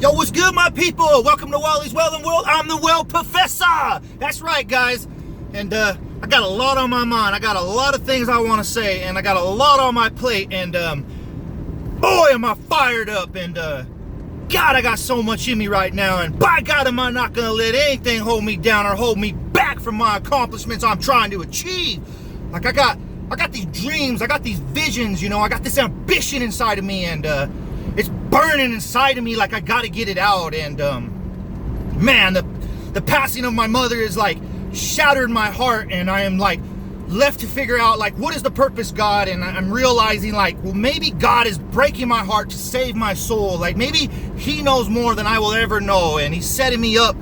Yo, what's good, my people? Welcome to Wally's Well and World. I'm the Well Professor. That's right, guys. And I got a lot on my mind. I got a lot of things I want to say, and I got a lot on my plate. And boy, am I fired up. And God, I got so much in me right now. And by God, am I not gonna let anything hold me down or hold me back from my accomplishments I'm trying to achieve. Like I got these dreams. I got these visions. You know, I got this ambition inside of me, and it's burning inside of me like I gotta get it out. And man, the passing of my mother is like shattered my heart, and I am like left to figure out like what is the purpose, God. And I'm realizing like, well, maybe God is breaking my heart to save my soul. Like maybe he knows more than I will ever know, and he's setting me up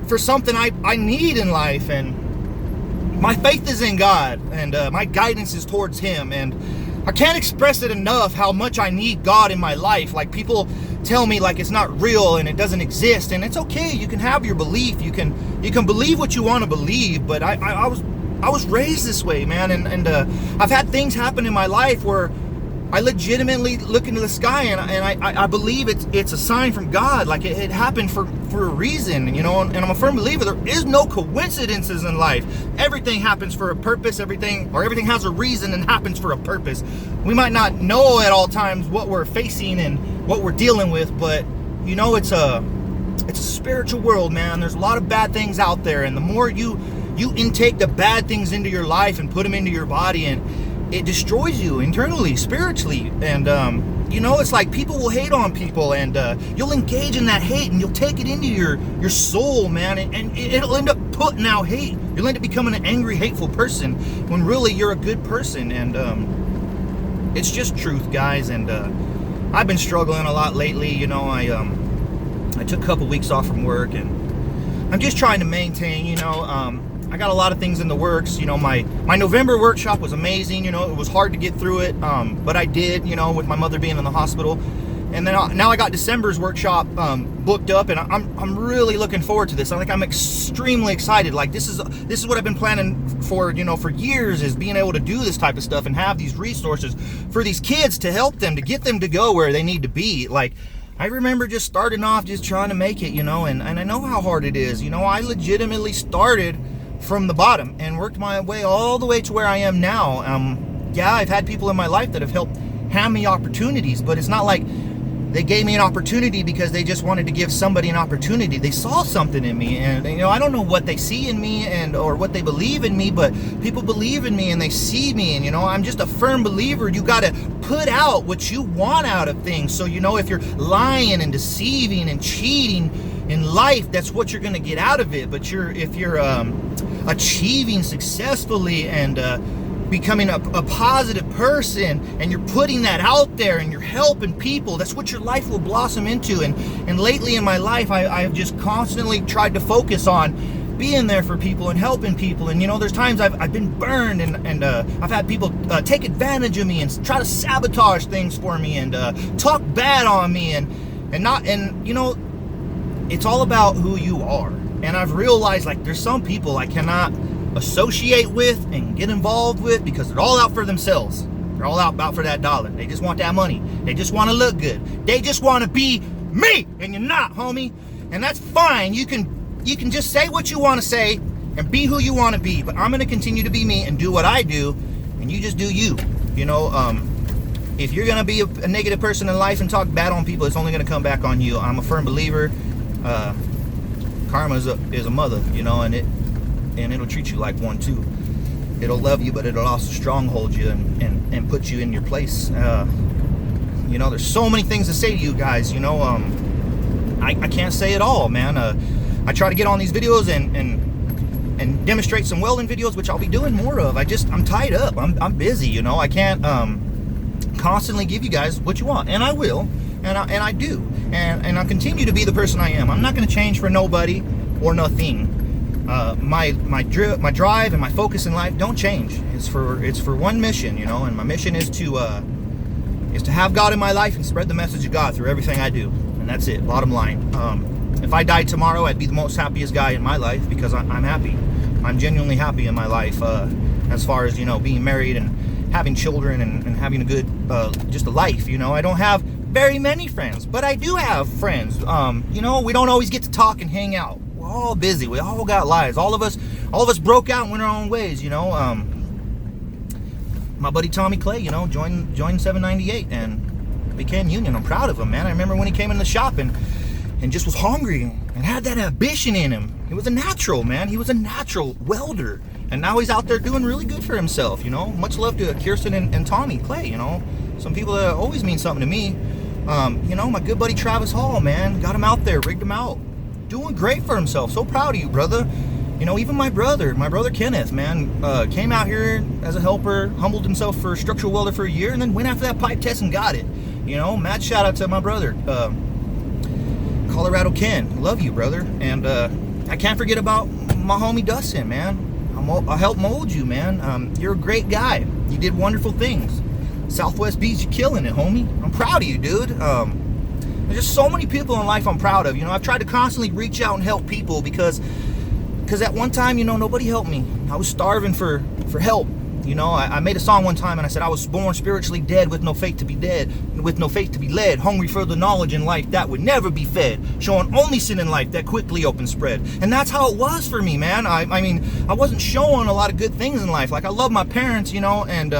for something I need in life. And my faith is in God, and my guidance is towards him. And I can't express it enough how much I need God in my life. Like people tell me like it's not real and it doesn't exist, and it's okay. You can have your belief. You can believe what you want to believe. But I was raised this way, man, and I've had things happen in my life where I legitimately look into the sky and I believe it's a sign from God. Like it happened for a reason, you know. And I'm a firm believer there is no coincidences in life. Everything happens for a purpose. Everything has a reason and happens for a purpose. We might not know at all times what we're facing and what we're dealing with, but you know, it's a spiritual world, man. There's a lot of bad things out there, and the more you intake the bad things into your life and put them into your body, and it destroys you internally, spiritually. And you know, it's like people will hate on people, and you'll engage in that hate, and you'll take it into your soul, man, and it'll end up putting out hate. You'll end up becoming an angry, hateful person when really you're a good person. And it's just truth, guys. And I've been struggling a lot lately. You know, I took a couple weeks off from work, and I'm just trying to maintain, you know. I got a lot of things in the works. You know, my November workshop was amazing. You know, it was hard to get through it, but I did, you know, with my mother being in the hospital. And then now I got December's workshop booked up, and I'm really looking forward to this. I'm extremely excited. Like this is what I've been planning for, you know, for years, is being able to do this type of stuff and have these resources for these kids to help them, to get them to go where they need to be. Like I remember just starting off just trying to make it, you know, and I know how hard it is. You know, I legitimately started from the bottom and worked my way all the way to where I am now. Yeah, I've had people in my life that have helped hand me opportunities, but it's not like they gave me an opportunity because they just wanted to give somebody an opportunity. They saw something in me, and you know, I don't know what they see in me or what they believe in me, but people believe in me and they see me. And you know, I'm just a firm believer. You got to put out what you want out of things. So you know, if you're lying and deceiving and cheating in life, that's what you're going to get out of it. But if you're achieving successfully and becoming a positive person, and you're putting that out there and you're helping people, that's what your life will blossom into. And lately in my life, I've just constantly tried to focus on being there for people and helping people. And you know, there's times I've been burned, and I've had people take advantage of me and try to sabotage things for me and talk bad on me, and you know, it's all about who you are. And I've realized like there's some people I cannot associate with and get involved with because they're all out for themselves. They're all out for that dollar. They just want that money. They just want to look good. They just want to be me, and you're not, homie. And that's fine. You can just say what you want to say and be who you want to be. But I'm going to continue to be me and do what I do, and you just do you. You know, if you're going to be a negative person in life and talk bad on people, it's only going to come back on you. I'm a firm believer. Karma is a mother, you know, and it'll treat you like one too. It'll love you, but it'll also stronghold you and put you in your place. You know, there's so many things to say to you guys. You know, I can't say it all, man. I try to get on these videos and demonstrate some welding videos, which I'll be doing more of. I'm tied up. I'm busy. You know, I can't constantly give you guys what you want, and I will, and I do, and I'll continue to be the person I am. I'm not going to change for nobody or nothing. My drive and my focus in life don't change. It's for one mission, you know, and my mission is to have God in my life and spread the message of God through everything I do, and that's it. Bottom line. If I died tomorrow, I'd be the most happiest guy in my life because I'm happy. I'm genuinely happy in my life, as far as, you know, being married and having children and having a good just a life. You know, I don't have very many friends, but I do have friends. You know, we don't always get to talk and hang out. We're all busy. We all got lives. All of us broke out and went our own ways. You know, my buddy Tommy Clay, you know, joined 798 and became Union. I'm proud of him, man. I remember when he came in the shop and just was hungry and had that ambition in him. He was a natural, man. He was a natural welder. And now he's out there doing really good for himself, you know. Much love to Kirsten and Tommy Clay, you know. Some people that always mean something to me. You know, my good buddy Travis Hall, man. Got him out there, rigged him out. Doing great for himself. So proud of you, brother. You know, even my brother Kenneth, man, came out here as a helper, humbled himself for a structural welder for a year, and then went after that pipe test and got it. You know, mad shout out to my brother, Colorado Ken. Love you, brother. And I can't forget about my homie Dustin, man. I helped mold you, man. You're a great guy. You did wonderful things. Southwest Beach, you're killing it, homie. I'm proud of you, dude. There's just so many people in life I'm proud of. You know, I've tried to constantly reach out and help people because at one time, you know, nobody helped me. I was starving for help. You know, I made a song one time and I said I was born spiritually dead with no faith to be dead, with no faith to be led, hungry for the knowledge in life that would never be fed, showing only sin in life that quickly open spread. And that's how it was for me, man. I mean, I wasn't showing a lot of good things in life. Like, I love my parents, you know, and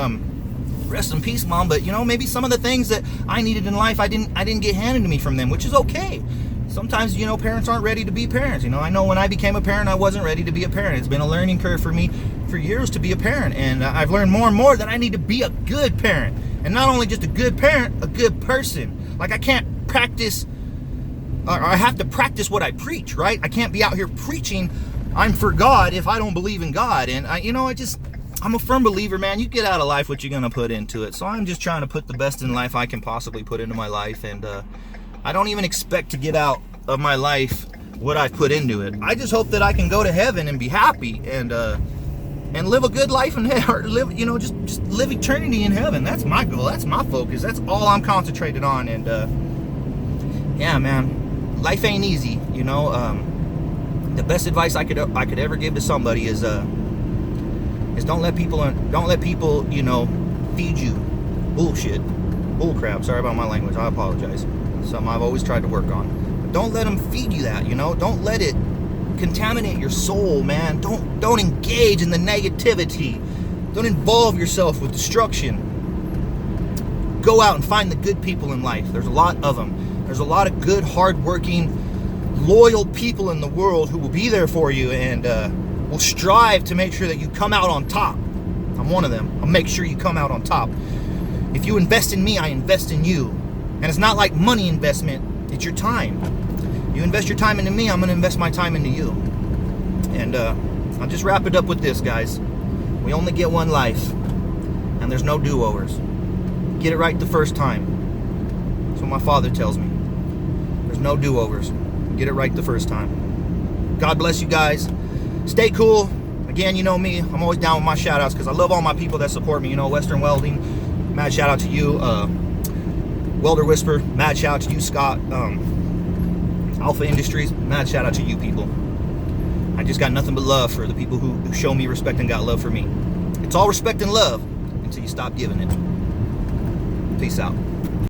rest in peace, Mom, but you know, maybe some of the things that I needed in life I didn't get handed to me from them, which is okay. Sometimes, you know, parents aren't ready to be parents. You know, I know when I became a parent, I wasn't ready to be a parent. It's been a learning curve for me for years to be a parent. And I've learned more and more that I need to be a good parent. And not only just a good parent, a good person. Like, I can't practice, or I have to practice what I preach, right? I can't be out here preaching I'm for God if I don't believe in God. And, I'm a firm believer, man. You get out of life what you're going to put into it. So I'm just trying to put the best in life I can possibly put into my life. And, I don't even expect to get out of my life what I've put into it. I just hope that I can go to heaven and be happy and live a good life in heaven, or live, you know, just live eternity in heaven. That's my goal. That's my focus. That's all I'm concentrated on. And yeah, man, life ain't easy. You know, the best advice I could ever give to somebody is don't let people, you know, feed you bullshit, bullcrap. Sorry about my language. I apologize. Something I've always tried to work on. But don't let them feed you that, you know. Don't let it contaminate your soul, man. Don't engage in the negativity. Don't involve yourself with destruction. Go out and find the good people in life. There's a lot of them. There's a lot of good, hardworking, loyal people in the world who will be there for you and will strive to make sure that you come out on top. I'm one of them. I'll make sure you come out on top. If you invest in me, I invest in you. And it's not like money investment, it's your time. You invest your time into me, I'm going to invest my time into you. And I'll just wrap it up with this, guys. We only get one life, and there's no do-overs. Get it right the first time. That's what my father tells me. There's no do-overs. Get it right the first time. God bless you guys. Stay cool. Again, you know me. I'm always down with my shout-outs because I love all my people that support me. You know, Western Welding, mad shout-out to you. Welder Whisper, mad shout out to you, Scott. Alpha Industries, mad shout out to you people. I just got nothing but love for the people who show me respect and got love for me. It's all respect and love until you stop giving it. Peace out.